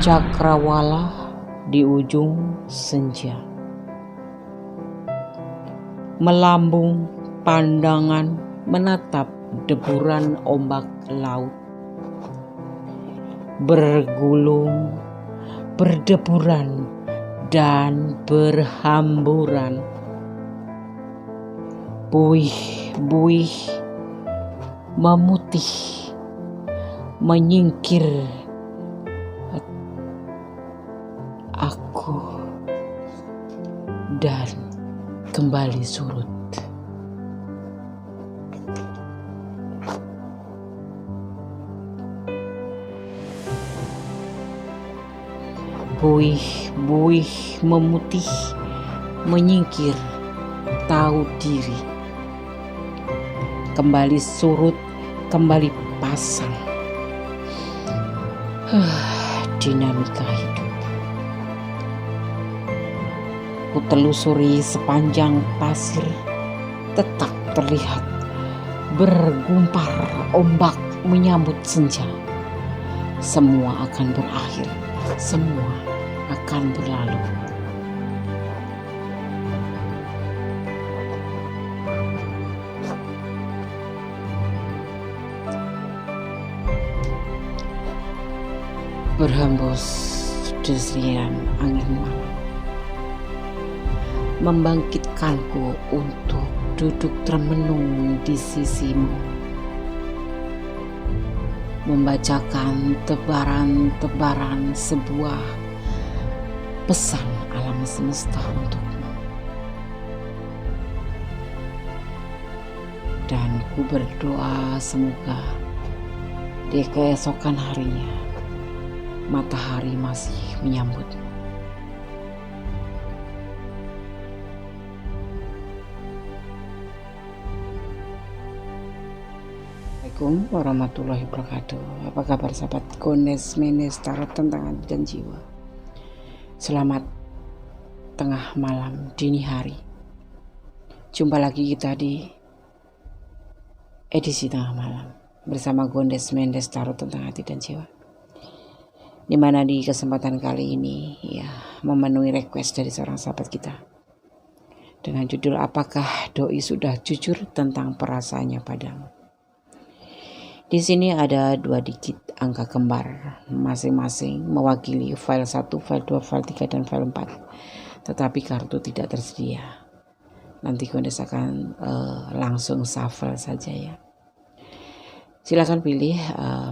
Cakrawala di ujung senja, melambung pandangan menatap deburan ombak laut, bergulung, berdeburan, dan berhamburan. Buih-buih memutih, menyingkir aku dan kembali surut. Buih-buih memutih, menyingkir, tahu diri, kembali surut, kembali pasang. Dinamika hidup. Ku telusuri sepanjang pasir, tetap terlihat bergumpar ombak menyambut senja. Semua akan berakhir, semua akan berlalu. Berhembus desiran angin malam, membangkitkanku untuk duduk termenung di sisimu, membacakan tebaran-tebaran sebuah pesan alam semesta untukmu. Dan ku berdoa semoga di keesokan harinya matahari masih menyambutmu. Assalamualaikum warahmatullahi wabarakatuh. Apa kabar sahabat Gondes Mendes Tarot tentang hati dan jiwa? Selamat tengah malam, dini hari. Jumpa lagi kita di edisi tengah malam bersama Gondes Mendes Tarot tentang hati dan jiwa. Dimana di kesempatan kali ini ya memenuhi request dari seorang sahabat kita dengan judul apakah doi sudah jujur tentang perasaannya padamu. Di sini ada 2 digit angka kembar masing-masing mewakili file 1, file 2, file 3, dan file 4. Tetapi kartu tidak tersedia. Nanti Gondes akan langsung shuffle saja ya. Silakan pilih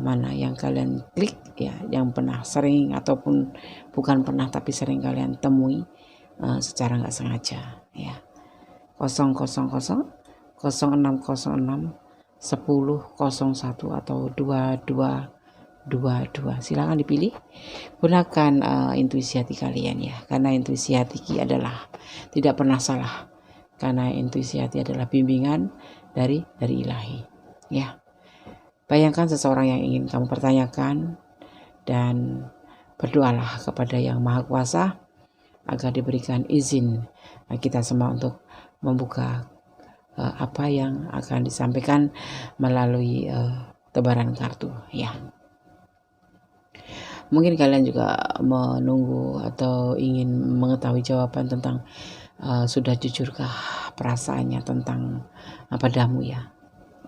mana yang kalian klik ya, yang pernah sering ataupun bukan pernah tapi sering kalian temui secara nggak sengaja ya. 000, 0606, 1001 atau 2222. Silakan dipilih. Gunakan intuisi hati kalian ya, karena intuisi hati adalah tidak pernah salah. Karena intuisi hati adalah bimbingan dari ilahi ya. Bayangkan seseorang yang ingin kamu pertanyakan dan berdoalah kepada Yang Maha Kuasa agar diberikan izin kita semua untuk membuka apa yang akan disampaikan melalui tebaran kartu ya. Mungkin kalian juga menunggu atau ingin mengetahui jawaban tentang sudah jujurkah perasaannya tentang padamu ya.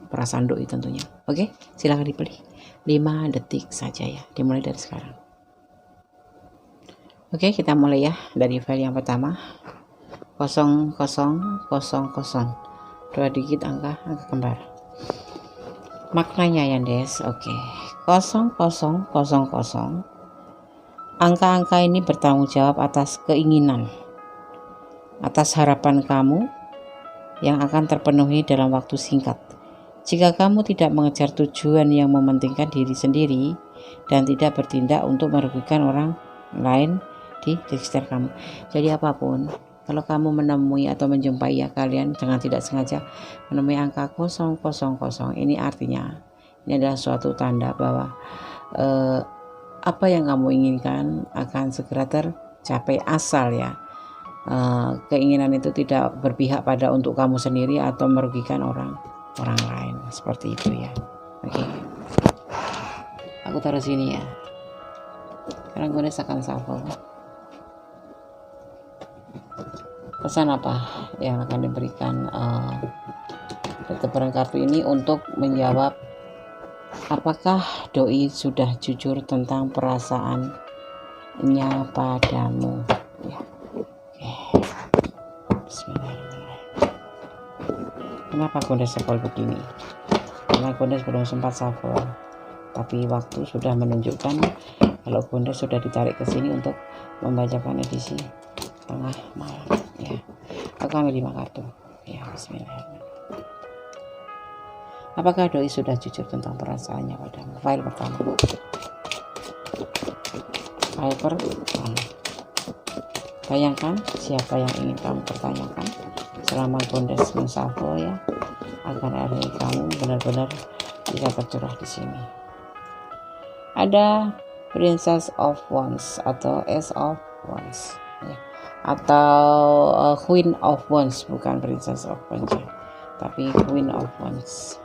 Perasaan doi tentunya. Oke, silakan dipilih. 5 detik saja ya. Dimulai dari sekarang. Oke, kita mulai ya dari file yang pertama. 0000. 2 digit angka kembar. Maknanya ya, Des. Oke. 0000. Angka-angka ini bertanggung jawab atas keinginan, atas harapan kamu yang akan terpenuhi dalam waktu singkat. Jika kamu tidak mengejar tujuan yang mementingkan diri sendiri dan tidak bertindak untuk merugikan orang lain di sekitar kamu. Jadi apapun, kalau kamu menemui atau menjumpai ya kalian jangan tidak sengaja menemui angka 000. Ini artinya ini adalah suatu tanda bahwa apa yang kamu inginkan akan segera tercapai asal ya. Keinginan itu tidak berpihak pada untuk kamu sendiri atau merugikan orang lain, seperti itu ya. Oke. Aku taruh sini ya. Karena Gondes akan shuffle. Pesan apa yang akan diberikan tebaran kartu ini untuk menjawab apakah doi sudah jujur tentang perasaannya padamu ya. Bismillahirrahmanirrahim. Kenapa Gondes shuffle begini? Karena Gondes belum sempat shuffle, tapi waktu sudah menunjukkan kalau Gondes sudah ditarik ke sini untuk membacakan edisi tengah malam ya. Aku ambil 5 kartu ya. Bismillahirrahmanirrahim. Apakah doi sudah jujur tentang perasaannya padamu? File pertama. File pertama. Bayangkan siapa yang ingin kamu pertanyakan selama Gondes menshuffle ya, agar hari kamu benar-benar bisa tercurah di sini. Ada Princess of Wands atau Ace of Wands ya, atau Queen of Wands, bukan Princess of Wands ya, tapi Queen of Wands.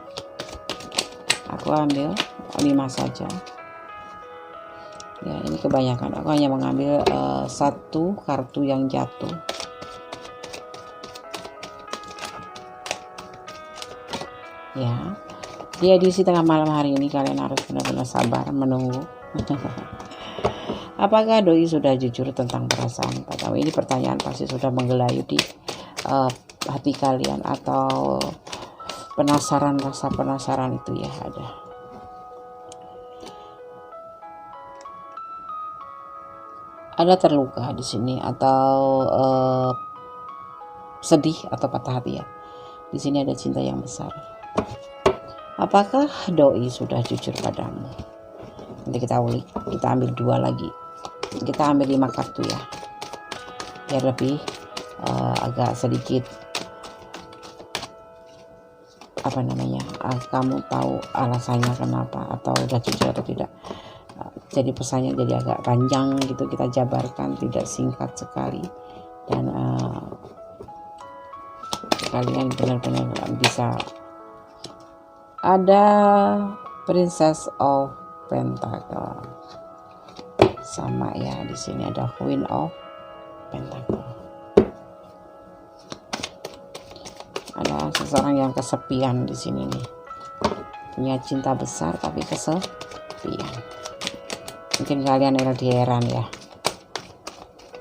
Aku ambil 5 saja ya, ini kebanyakan. Aku hanya mengambil 1 kartu yang jatuh ya. Di edisi tengah malam hari ini kalian harus benar-benar sabar menunggu. Apakah doi sudah jujur tentang perasaan padamu? Ini pertanyaan pasti sudah menggelayuti hati kalian, atau penasaran, rasa penasaran itu ya ada. Ada terluka di sini, atau sedih atau patah hati ya. Di sini ada cinta yang besar. Apakah doi sudah jujur padamu? Nanti kita ulik, kita ambil 2 lagi. Kita ambil 5 kartu ya, biar lebih agak sedikit kamu tahu alasannya kenapa, atau udah jujur atau tidak. Jadi pesannya jadi agak panjang gitu, kita jabarkan, tidak singkat sekali, dan kalian benar-benar bisa. Ada Princess of Pentacle sama ya, di sini ada Queen of Pentacle. Ada seseorang yang kesepian di sini nih, punya cinta besar tapi kesepian. Mungkin kalian LDR-an ya.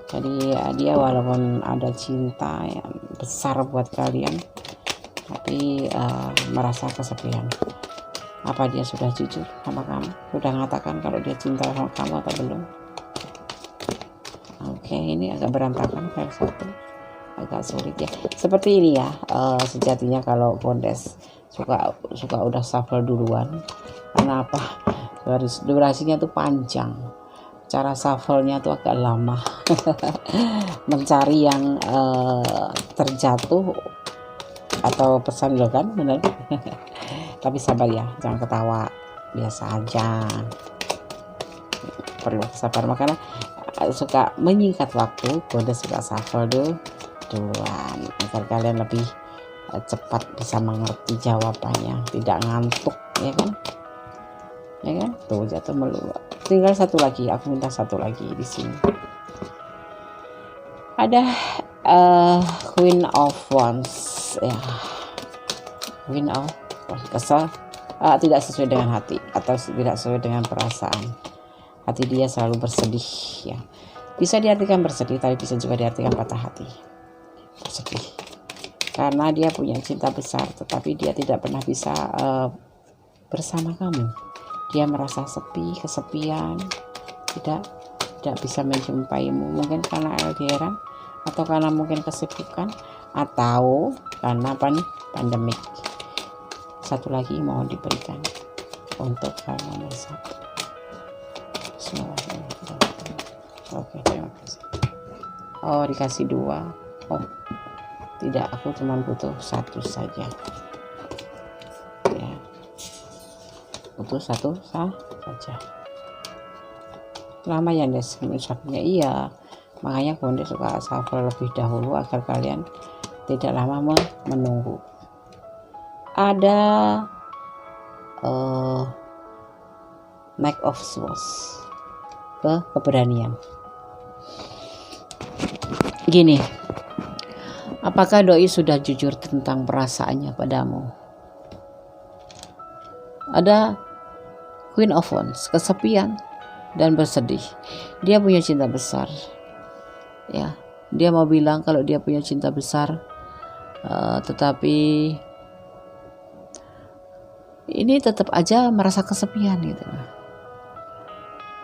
Jadi dia walaupun ada cinta yang besar buat kalian, tapi merasa kesepian. Apa dia sudah jujur sama kamu? Sudah mengatakan kalau dia cinta sama kamu atau belum? Oke, ini agak berantakan file 1, agak sulit ya. Seperti ini ya, sejatinya kalau Gondes suka udah shuffle duluan. Karena apa? Durasinya tuh panjang, cara shuffle-nya tuh agak lama. Mencari yang terjatuh atau pesan lo kan, bener. Tapi sabar ya, jangan ketawa, biasa aja, perlu sabar. Makanya suka menyingkat waktu, Gondes suka shuffle duluan agar kalian lebih cepat bisa mengerti jawabannya, tidak ngantuk ya kan. Ya kan, tuh jatuh melulu. Tinggal 1 lagi, aku minta 1 lagi di sini. Ada Queen of Wands ya, Queen of Wands. Kesel, tidak sesuai dengan hati atau tidak sesuai dengan perasaan. Hati dia selalu bersedih ya. Bisa diartikan bersedih, tapi bisa juga diartikan patah hati. Bersedih karena dia punya cinta besar, tetapi dia tidak pernah bisa bersama kamu. Dia merasa sepi, kesepian, tidak bisa menjumpaimu, mungkin karena LDR, atau karena mungkin kesibukan, atau karena pandemik. 1 lagi mohon diberikan untuk file nomor 1. Oke, terima kasih. Oh, dikasih 2. Oh tidak, aku cuma butuh 1 saja ya, butuh 1 saja. Lama ya Gondes mengucapnya, iya, makanya Gondes suka shuffle lebih dahulu agar kalian tidak lama menunggu. Ada Knight of Swords keberanian. Gini, apakah doi sudah jujur tentang perasaannya padamu? Ada Queen of Wands, kesepian dan bersedih. Dia punya cinta besar. Ya, dia mau bilang kalau dia punya cinta besar, tetapi ini tetap aja merasa kesepian gitu.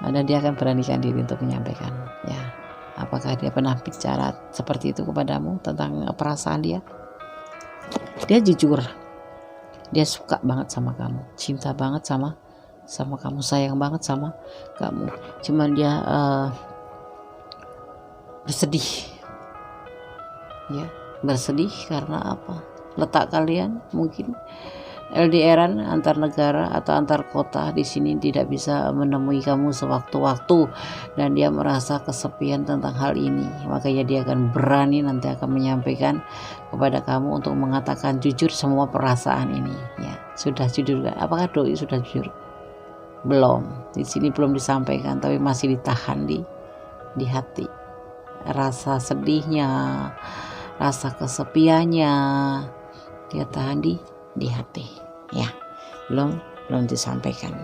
Dan dia akan beranikan diri untuk menyampaikan. Ya, apakah dia pernah bicara seperti itu kepadamu tentang perasaan dia? Dia jujur. Dia suka banget sama kamu, cinta banget sama kamu, sayang banget sama kamu. Cuman dia bersedih. Ya, bersedih karena apa? Letak kalian mungkin LDRan antar negara atau antar kota di sini tidak bisa menemui kamu sewaktu-waktu, dan dia merasa kesepian tentang hal ini. Makanya dia akan berani nanti akan menyampaikan kepada kamu untuk mengatakan jujur semua perasaan ini. Ya, sudah jujur gak? Apakah doi sudah jujur? Belum. Di sini belum disampaikan, tapi masih ditahan di hati. Rasa sedihnya, rasa kesepiannya, dia tahan di hati. Ya, belum disampaikan,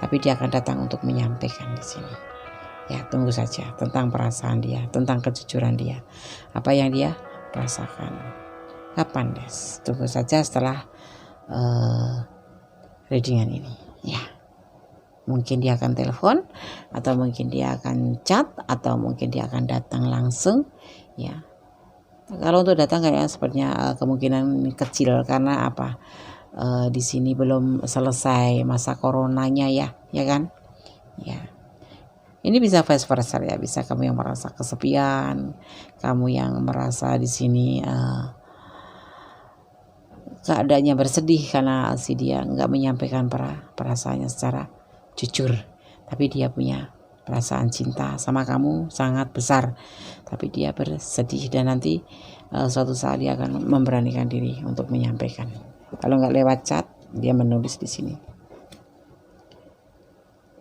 tapi dia akan datang untuk menyampaikan di sini. Ya, tunggu saja tentang perasaan dia, tentang kejujuran dia, apa yang dia rasakan. Kapan, Des? Tunggu saja setelah readingan ini. Ya, mungkin dia akan telepon, atau mungkin dia akan chat, atau mungkin dia akan datang langsung. Ya, kalau untuk datang kayaknya sepertinya kemungkinan kecil, karena apa? Di sini belum selesai masa coronanya ya kan? Ya. Ini bisa vice versa ya, bisa kamu yang merasa kesepian, kamu yang merasa di sini keadaannya bersedih karena si dia nggak menyampaikan perasaannya secara jujur, tapi dia punya perasaan cinta sama kamu sangat besar, tapi dia bersedih, dan nanti suatu saat dia akan memberanikan diri untuk menyampaikan. Kalau nggak lewat chat, dia menulis di sini,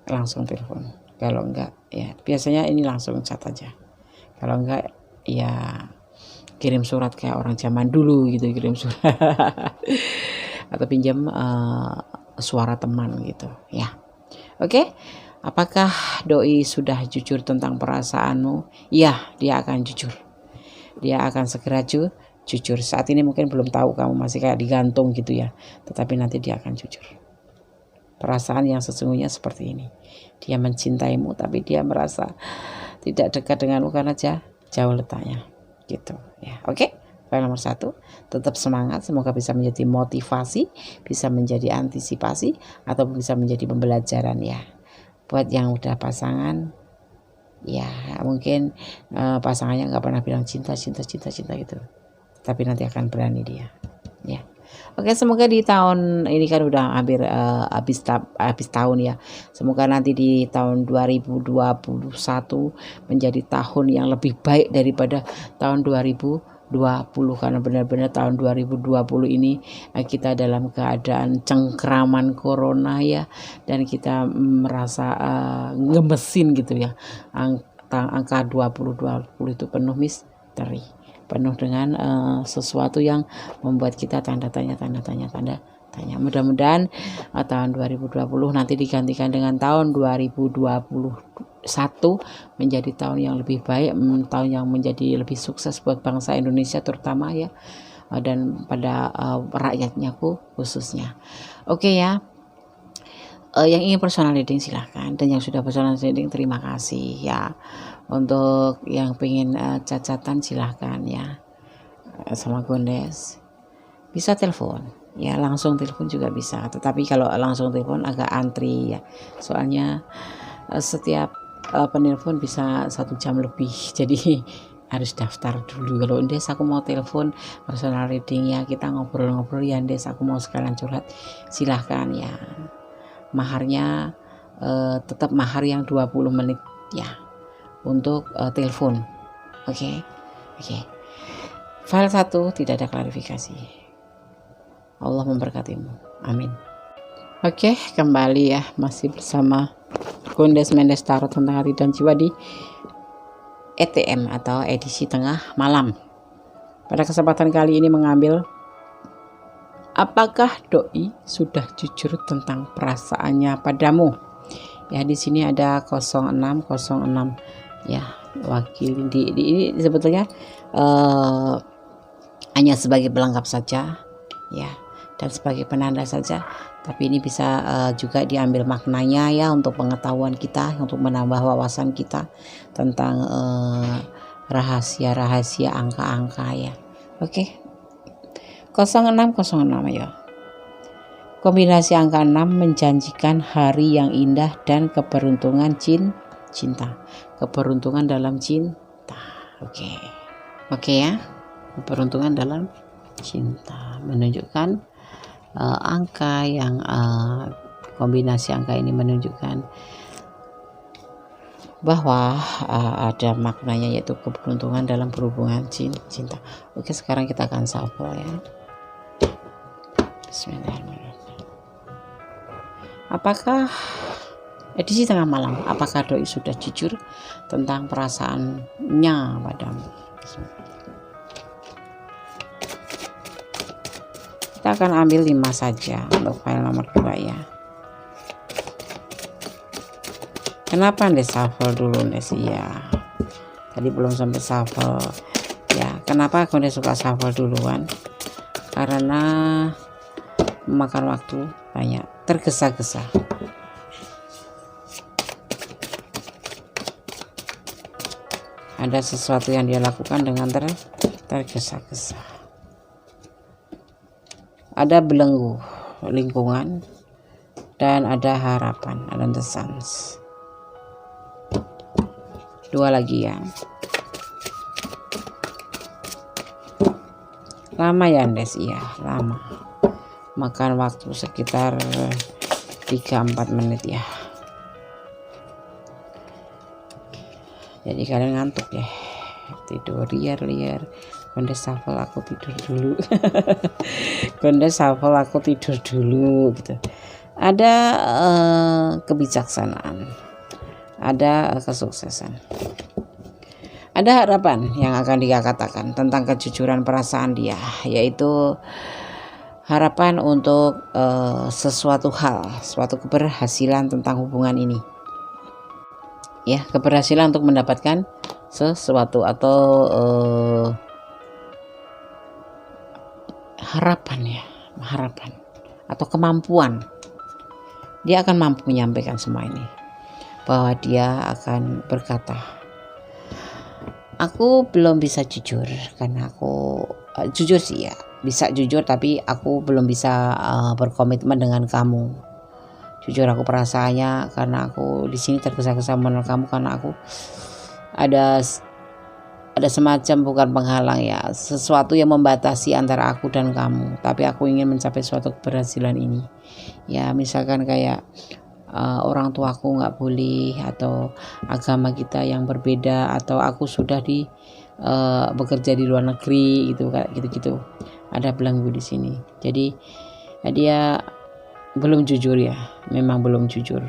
langsung telepon. Kalau enggak, ya biasanya ini langsung chat aja. Kalau enggak, ya kirim surat kayak orang zaman dulu gitu, kirim surat atau pinjam suara teman gitu ya. Oke. Apakah doi sudah jujur tentang perasaanmu? Ya, dia akan jujur. Dia akan segera jujur. Saat ini mungkin belum tahu, kamu masih kayak digantung gitu ya. Tetapi nanti dia akan jujur. Perasaan yang sesungguhnya seperti ini. Dia mencintaimu, tapi dia merasa tidak dekat denganmu karena jauh letaknya. Gitu ya. Oke. Poin nomor 1, tetap semangat. Semoga bisa menjadi motivasi, bisa menjadi antisipasi, atau bisa menjadi pembelajaran ya. Buat yang udah pasangan, ya mungkin pasangannya nggak pernah bilang cinta gitu, tapi nanti akan berani dia. Ya, oke, semoga di tahun ini kan udah hampir habis tahun ya. Semoga nanti di tahun 2021 menjadi tahun yang lebih baik daripada tahun 2020, karena benar-benar tahun 2020 ini kita dalam keadaan cengkraman corona ya, dan kita merasa ngemesin gitu ya. Angka 2020 itu penuh misteri, penuh dengan sesuatu yang membuat kita tanda tanya. Mudah-mudahan tahun 2020 nanti digantikan dengan tahun 2021 menjadi tahun yang lebih baik, tahun yang menjadi lebih sukses buat bangsa Indonesia terutama ya, dan pada rakyatnya khususnya. Oke ya. Yang ingin personal reading silahkan, dan yang sudah personal reading terima kasih ya. Untuk yang pengen cacatan silahkan ya, sama Gondes bisa telepon ya, langsung telepon juga bisa, tetapi kalau langsung telepon agak antri ya, soalnya setiap penelpon bisa 1 jam lebih, jadi harus daftar dulu. Kalau Des aku mau telepon personal reading ya, kita ngobrol-ngobrol ya Des, aku mau sekalian curhat, silahkan ya. Maharnya tetap mahar yang 20 menit ya untuk telepon. Oke. File 1 tidak ada klarifikasi. Allah memberkatimu. Amin. Oke, kembali ya, masih bersama Gondes Mendes Tarot tentang hati dan jiwa di ETM atau edisi tengah malam. Pada kesempatan kali ini mengambil apakah doi sudah jujur tentang perasaannya padamu. Ya, di sini ada 0606 ya, wakil di ini sebetulnya hanya sebagai pelengkap saja ya, dan sebagai penanda saja, tapi ini bisa juga diambil maknanya ya, untuk pengetahuan kita, untuk menambah wawasan kita tentang rahasia-rahasia angka-angka ya. Oke. 0606 ya. Kombinasi angka 6 menjanjikan hari yang indah dan keberuntungan cinta. Keberuntungan dalam cinta. Oke ya. Keberuntungan dalam cinta menunjukkan angka yang kombinasi angka ini menunjukkan bahwa ada maknanya, yaitu keberuntungan dalam berhubungan cinta. Oke, sekarang kita akan shuffle ya. Bismillahirrahmanirrahim. Apakah edisi tengah malam, apakah doi sudah jujur tentang perasaannya padamu? Kita akan ambil 5 saja untuk file nomor 2 ya. Kenapa Ndes shuffle dulu Ndes ya? Tadi belum sampai shuffle ya. Kenapa aku suka shuffle duluan? Karena memakan waktu banyak, tergesa-gesa. Ada sesuatu yang dia lakukan dengan tergesa-gesa. Ada belenggu lingkungan dan ada harapan, ada the suns. 2 lagi ya. Lama ya Ndes, iya lama, makan waktu sekitar 3-4 menit ya. Jadi kalian ngantuk ya, tidur liar. Gondes shuffle aku tidur dulu. Gondes shuffle aku tidur dulu gitu. Ada kebijaksanaan, ada kesuksesan, ada harapan yang akan dia katakan tentang kejujuran perasaan dia, yaitu harapan untuk sesuatu hal, suatu keberhasilan tentang hubungan ini ya, keberhasilan untuk mendapatkan sesuatu atau harapan atau kemampuan. Dia akan mampu menyampaikan semua ini, bahwa dia akan berkata, aku belum bisa jujur karena aku jujur sih ya, bisa jujur, tapi aku belum bisa berkomitmen dengan kamu. Jujur aku perasaannya karena aku di sini tergesa-gesa menolak kamu, karena aku ada semacam, bukan penghalang ya, sesuatu yang membatasi antara aku dan kamu, tapi aku ingin mencapai suatu keberhasilan ini ya. Misalkan kayak orang tuaku nggak boleh, atau agama kita yang berbeda, atau aku sudah bekerja di luar negeri gitu, kayak gitu. Ada belenggu di sini. Jadi ya, dia belum jujur ya, memang belum jujur.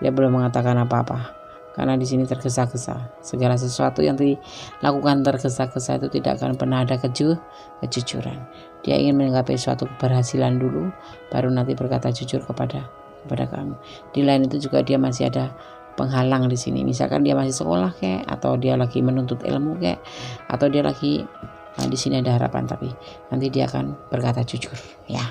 Dia belum mengatakan apa-apa karena di sini tergesa-gesa. Segala sesuatu yang dilakukan tergesa-gesa itu tidak akan pernah ada kejujuran. Dia ingin menggapai suatu keberhasilan dulu, baru nanti berkata jujur kepada kamu. Di lain itu juga dia masih ada penghalang di sini. Misalkan dia masih sekolah kayak, atau dia lagi menuntut ilmu kayak, atau dia lagi di sini ada harapan, tapi nanti dia akan berkata jujur ya,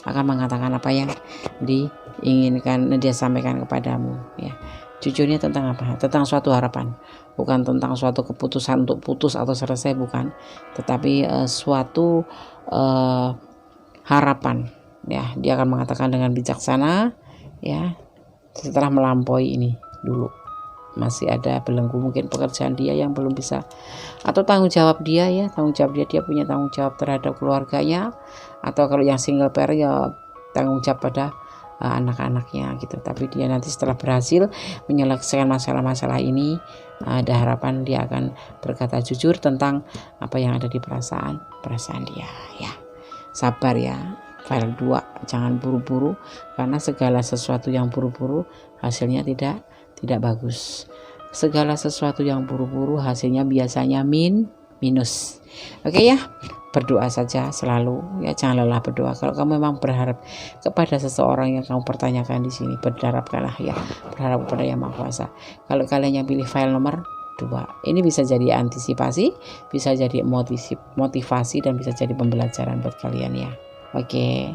akan mengatakan apa yang diinginkan dia sampaikan kepadamu ya. Jujurnya tentang apa? Tentang suatu harapan, bukan tentang suatu keputusan untuk putus atau selesai, bukan, tetapi suatu harapan ya. Dia akan mengatakan dengan bijaksana ya, setelah melampaui ini dulu. Masih ada belenggu, mungkin pekerjaan dia yang belum bisa, atau tanggung jawab dia ya, dia punya tanggung jawab terhadap keluarganya, atau kalau yang single parent ya tanggung jawab pada anak-anaknya gitu. Tapi dia nanti setelah berhasil menyelesaikan masalah-masalah ini, ada harapan dia akan berkata jujur tentang apa yang ada di perasaan dia ya. Sabar ya, file 2. Jangan buru-buru, karena segala sesuatu yang buru-buru hasilnya tidak bagus. Segala sesuatu yang buru-buru hasilnya biasanya minus. Oke ya, berdoa saja selalu ya, jangan lelah berdoa. Kalau kamu memang berharap kepada seseorang yang kamu pertanyakan di sini, berharapkanlah ya, berharap kepada Yang Maha Kuasa. Kalau kalian yang pilih file nomor 2, ini bisa jadi antisipasi, bisa jadi motivasi, dan bisa jadi pembelajaran buat kalian ya. Oke.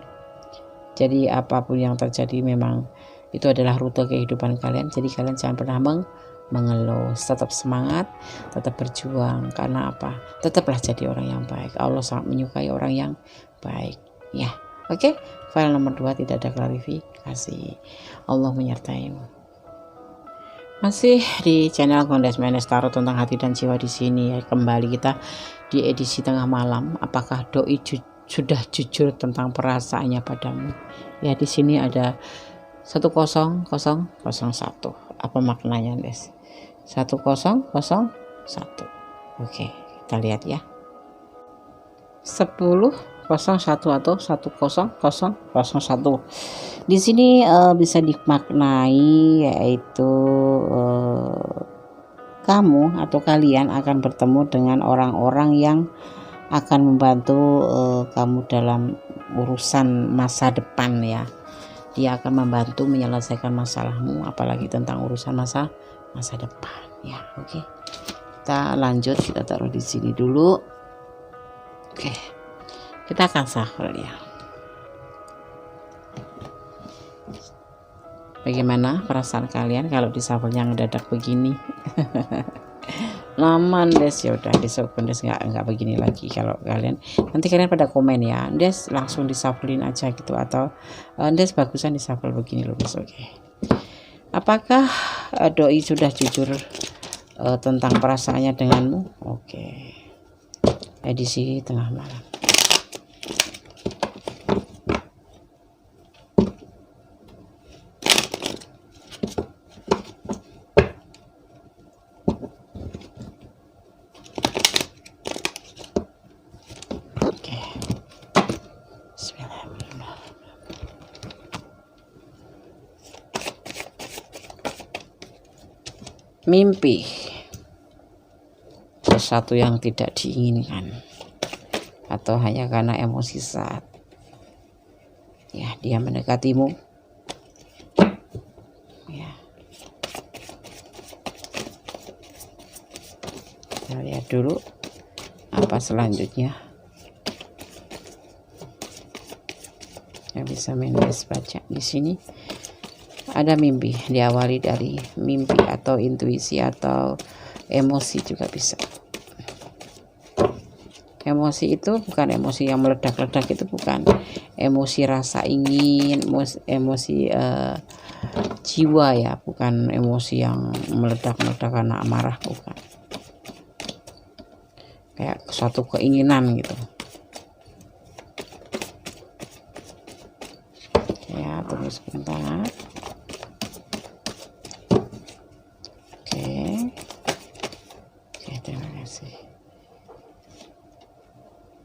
Jadi apapun yang terjadi memang itu adalah rute kehidupan kalian. Jadi kalian jangan pernah mengeluh, tetap semangat, tetap berjuang. Karena apa? Tetaplah jadi orang yang baik. Allah sangat menyukai orang yang baik ya. Oke, file nomor 2 tidak ada klarifikasi. Allah menyertaimu. Masih di channel Gondes Mendes Tarot tentang hati dan jiwa di sini ya. Kembali kita di edisi tengah malam. Apakah doi sudah jujur tentang perasaannya padamu? Ya, di sini ada 10001. Apa maknanya, Des? 1001. Oke, kita lihat ya. 1001 atau 1001. Di sini bisa dimaknai yaitu kamu atau kalian akan bertemu dengan orang-orang yang akan membantu kamu dalam urusan masa depan ya. Dia akan membantu menyelesaikan masalahmu, apalagi tentang urusan masa depan ya. Oke, kita lanjut, kita taruh di sini dulu. Oke, kita akan shuffle ya. Bagaimana perasaan kalian kalau di shuffle yang mendadak begini? Laman Des, ya udah besok Des nggak begini lagi. Kalau kalian nanti kalian pada komen ya, Des langsung dishufflein aja gitu, atau Des bagusan dishuffle begini loh besok. Oke. Apakah doi sudah jujur tentang perasaannya denganmu? Oke. Edisi tengah malam. Mimpi, sesuatu yang tidak diinginkan, atau hanya karena emosi saat ya dia mendekatimu ya. Kita lihat dulu apa selanjutnya yang bisa Mendes baca di sini. Ada mimpi, diawali dari mimpi atau intuisi atau emosi juga bisa. Emosi itu bukan emosi yang meledak-ledak, itu bukan emosi rasa ingin, emosi jiwa ya, bukan emosi yang meledak-ledak karena amarah, bukan. Kayak suatu keinginan gitu. Ya, tunggu sebentar.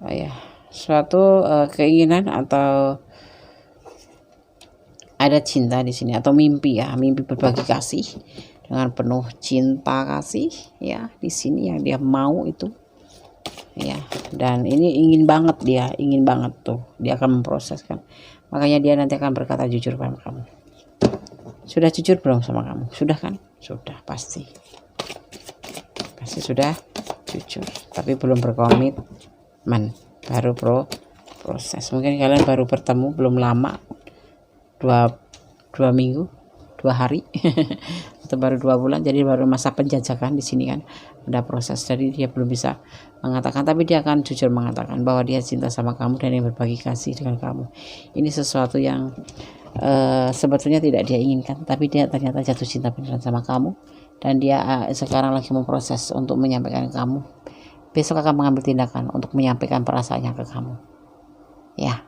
Oh ya, suatu keinginan atau ada cinta di sini, atau mimpi ya, mimpi berbagi kasih dengan penuh cinta kasih ya di sini yang dia mau itu ya. Dan ini ingin banget, dia ingin banget tuh, dia akan memproseskan. Makanya dia nanti akan berkata jujur sama kamu. Sudah jujur belum sama kamu? Sudah kan? Sudah, pasti sudah jujur, tapi belum berkomitmen, baru proses. Mungkin kalian baru bertemu belum lama, dua minggu, 2 hari atau baru 2 bulan, jadi baru masa penjajakan di sini kan, ada proses. Jadi dia belum bisa mengatakan, tapi dia akan jujur mengatakan bahwa dia cinta sama kamu dan yang berbagi kasih dengan kamu. Ini sesuatu yang sebetulnya tidak dia inginkan, tapi dia ternyata jatuh cinta beneran sama kamu, dan dia sekarang lagi memproses untuk menyampaikan ke kamu. Besok akan mengambil tindakan untuk menyampaikan perasaannya ke kamu ya.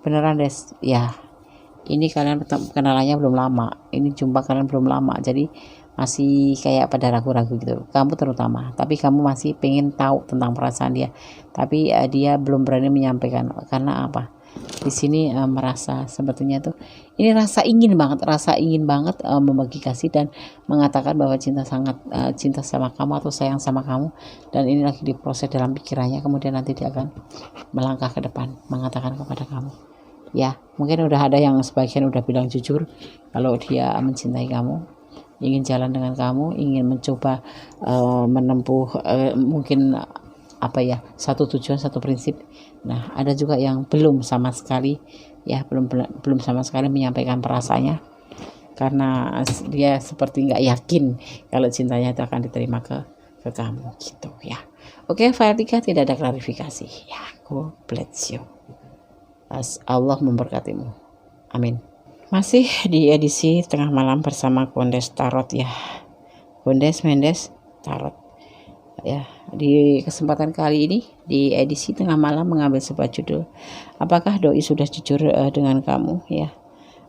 Beneran Des ya. Ini kalian kenalannya belum lama, ini jumpa kalian belum lama, jadi masih kayak pada ragu-ragu gitu, kamu terutama. Tapi kamu masih pengen tahu tentang perasaan dia, tapi dia belum berani menyampaikan. Karena apa? di sini merasa sepertinya tuh ini rasa ingin banget membagi kasih dan mengatakan bahwa cinta sama kamu atau sayang sama kamu, dan ini lagi diproses dalam pikirannya. Kemudian nanti dia akan melangkah ke depan mengatakan kepada kamu. Ya, mungkin udah ada yang sebagian udah bilang jujur kalau dia mencintai kamu, ingin jalan dengan kamu, ingin mencoba menempuh mungkin satu tujuan, satu prinsip. Nah, ada juga yang belum sama sekali menyampaikan perasaannya karena dia seperti nggak yakin kalau cintanya itu akan diterima ke kamu gitu ya. Oke, file 3 tidak ada klarifikasi ya. God bless you. Allah memberkatimu. Amin. Masih di edisi tengah malam bersama Kondes Tarot ya. Kondes Mendes Tarot ya. Di kesempatan kali ini di edisi tengah malam mengambil sebuah judul, apakah doi sudah jujur dengan kamu ya?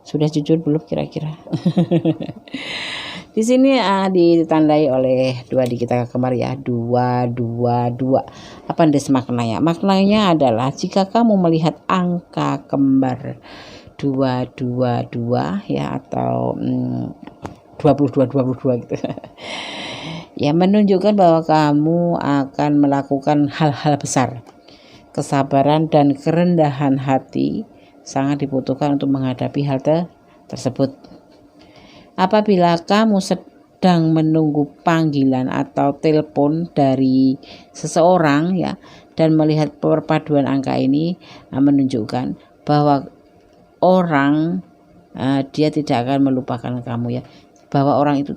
Sudah jujur belum kira-kira? Di sini ditandai oleh 2 di kita kembar ya, 222. Apa ndes maknanya? Maknanya adalah jika kamu melihat angka kembar 222 ya, atau 22 gitu. Ya, menunjukkan bahwa kamu akan melakukan hal-hal besar. Kesabaran dan kerendahan hati sangat dibutuhkan untuk menghadapi hal tersebut. Apabila kamu sedang menunggu panggilan atau telepon dari seseorang ya, dan melihat perpaduan angka ini menunjukkan bahwa orang dia tidak akan melupakan kamu ya, bahwa orang itu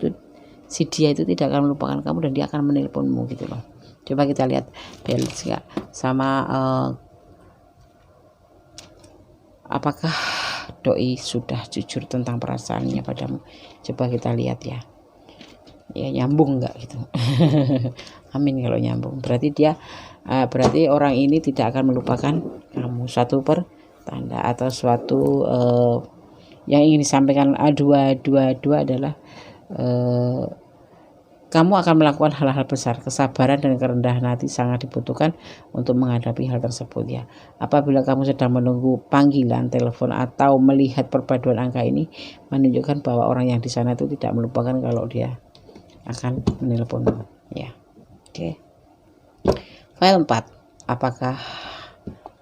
si dia itu tidak akan melupakan kamu dan dia akan menelponmu gitu loh. Coba kita lihat balance ya sama apakah doi sudah jujur tentang perasaannya padamu. Coba kita lihat ya. Ya, nyambung nggak gitu. Amin kalau nyambung. Berarti berarti orang ini tidak akan melupakan kamu. Suatu pertanda atau suatu yang ingin disampaikan 222 adalah kamu akan melakukan hal-hal besar. Kesabaran dan kerendahan hati sangat dibutuhkan untuk menghadapi hal tersebut ya. Apabila kamu sedang menunggu panggilan telepon atau melihat perpaduan angka ini, menunjukkan bahwa orang yang di sana itu tidak melupakan kalau dia akan menelponmu ya. Oke. File 4. Apakah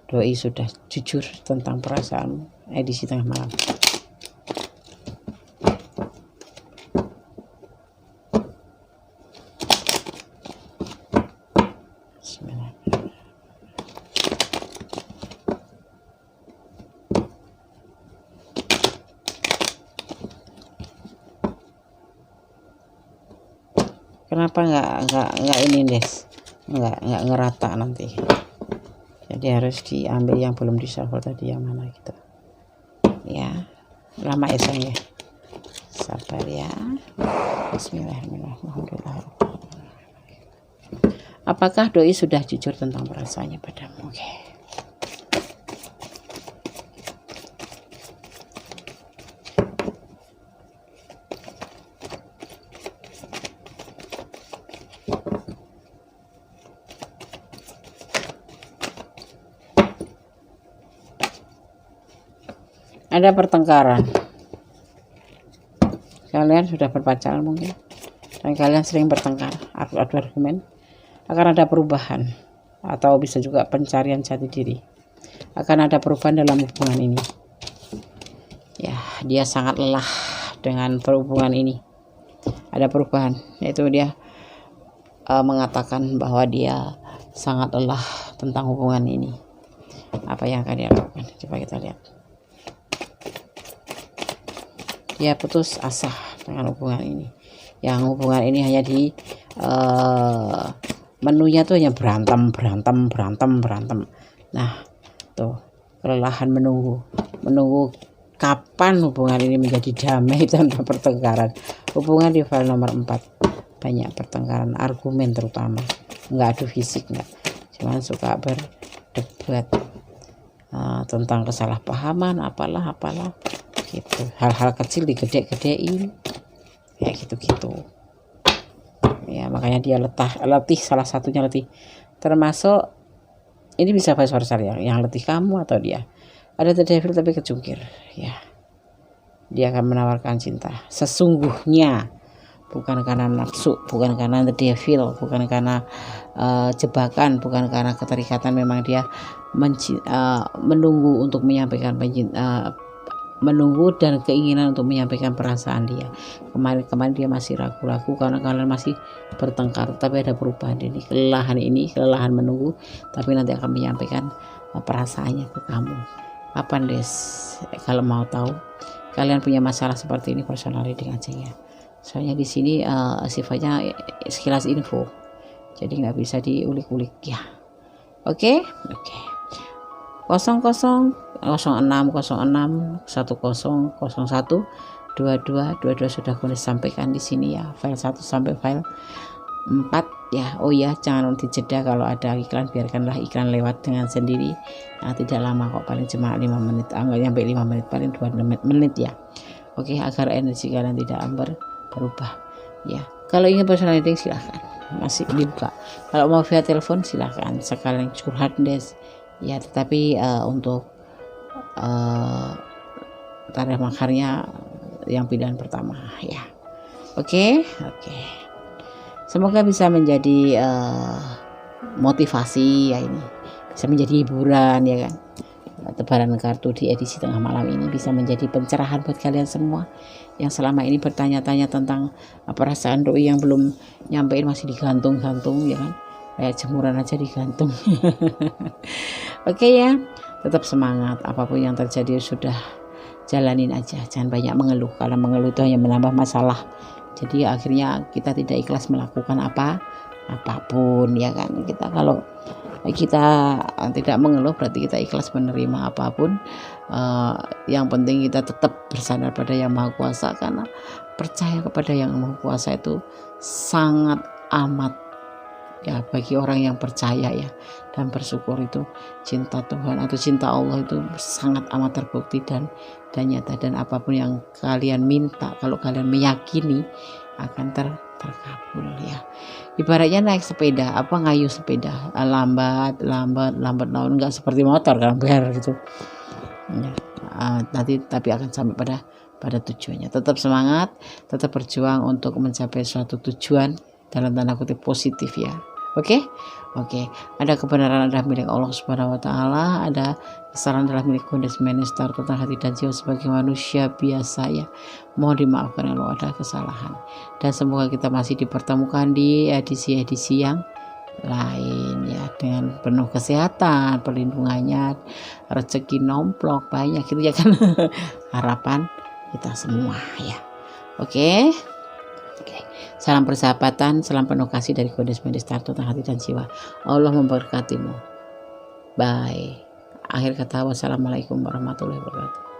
doi sudah jujur tentang perasaan? Edisi tengah malam. Kenapa nggak ini Des, nggak ngerata nanti, jadi harus diambil yang belum dishuffle tadi, yang mana gitu ya. Lama ya sayang ya, sabar ya. Bismillahirrahmanirrahim. Apakah doi sudah jujur tentang perasaannya padamu? Oke. Ada pertengkaran. Kalian sudah berpacaran mungkin, dan kalian sering bertengkar, adu argumen. Akan ada perubahan, atau bisa juga pencarian jati diri. Akan ada perubahan dalam hubungan ini. Ya, dia sangat lelah dengan perhubungan ini. Ada perubahan, yaitu dia mengatakan bahwa dia sangat lelah tentang hubungan ini. Apa yang akan dia lakukan? Coba kita lihat. Dia putus asa dengan hubungan ini. Yang hubungan ini hanya di menunya tuh hanya berantem. Nah, tuh kelelahan menunggu kapan hubungan ini menjadi damai tanpa pertengkaran. Hubungan di file nomor 4 banyak pertengkaran, argumen terutama, nggak adu fisik, nggak, cuman suka berdebat tentang kesalahpahaman apalah gitu, hal-hal kecil digede-gedein kayak gitu ya. Makanya dia letih, salah satunya letih, termasuk ini bisa vice versa ya, yang letih kamu atau dia. Ada the devil tapi kecungkir, ya. Dia akan menawarkan cinta sesungguhnya, bukan karena nafsu, bukan karena the devil, bukan karena jebakan, bukan karena keterikatan. Memang dia menunggu untuk menyampaikan menunggu dan keinginan untuk menyampaikan perasaan dia. Kemarin dia masih ragu-ragu karena kalian masih bertengkar, tapi ada perubahan ini, kelelahan menunggu, tapi nanti akan menyampaikan perasaannya ke kamu. Kapan Des? Kalau mau tahu kalian punya masalah seperti ini, personal reading aja ya. Soalnya di sini sifatnya sekilas info, jadi nggak bisa diulik-ulik ya. Oke. 00 06 06 10 01 22 sudah aku sampaikan di sini ya, file 1 sampai file 4 ya. Oh ya, jangan dijeda kalau ada iklan, biarkanlah iklan lewat dengan sendiri. Nah, tidak lama kok, paling cuma 5 menit, enggak nyampe 5 menit, paling 2 menit ya. Oke, agar energi kalian tidak berubah ya. Kalau ingin personal reading silahkan, masih dibuka. Kalau mau via telepon silahkan, sekalian curhat Des ya, tetapi untuk tarikh makarnya yang pilihan pertama ya. Oke. Semoga bisa menjadi motivasi ya, ini bisa menjadi hiburan ya kan. Tebaran kartu di edisi tengah malam ini bisa menjadi pencerahan buat kalian semua yang selama ini bertanya-tanya tentang perasaan doi yang belum nyampein, masih digantung-gantung ya kan, kayak jemuran aja digantung. Oke ya, tetap semangat, apapun yang terjadi sudah jalanin aja, jangan banyak mengeluh, karena mengeluh itu hanya menambah masalah. Jadi akhirnya kita tidak ikhlas melakukan apapun ya kan. Kalau kita tidak mengeluh berarti kita ikhlas menerima apapun. Yang penting kita tetap bersandar pada Yang Maha Kuasa, karena percaya kepada Yang Maha Kuasa itu sangat amat ya, bagi orang yang percaya ya dan bersyukur, itu cinta Tuhan atau cinta Allah itu sangat amat terbukti dan nyata. Dan apapun yang kalian minta, kalau kalian meyakini, akan terkabul ya. Ibaratnya naik sepeda, ngayuh sepeda lambat naon, enggak seperti motor kan ber gitu ya. Nanti tapi akan sampai pada tujuannya. Tetap semangat, tetap berjuang untuk mencapai suatu tujuan dalam tanda kutip positif ya. Oke. Ada kebenaran adalah milik Allah Subhanahu wa taala, ada kesalahan adalah milik Goddess Minister tentang hati dan jiwa sebagai manusia biasa ya. Mohon dimaafkan kalau ada kesalahan. Dan semoga kita masih dipertemukan di edisi-edisi yang lain ya, dengan penuh kesehatan, perlindungannya, rezeki nomplok banyak gitu ya kan. Harapan kita semua ya. Oke. Salam persahabatan, salam penuh kasih dari Goddess Minister tentang hati dan jiwa. Allah memberkatimu. Bye. Akhir kata, wassalamualaikum warahmatullahi wabarakatuh.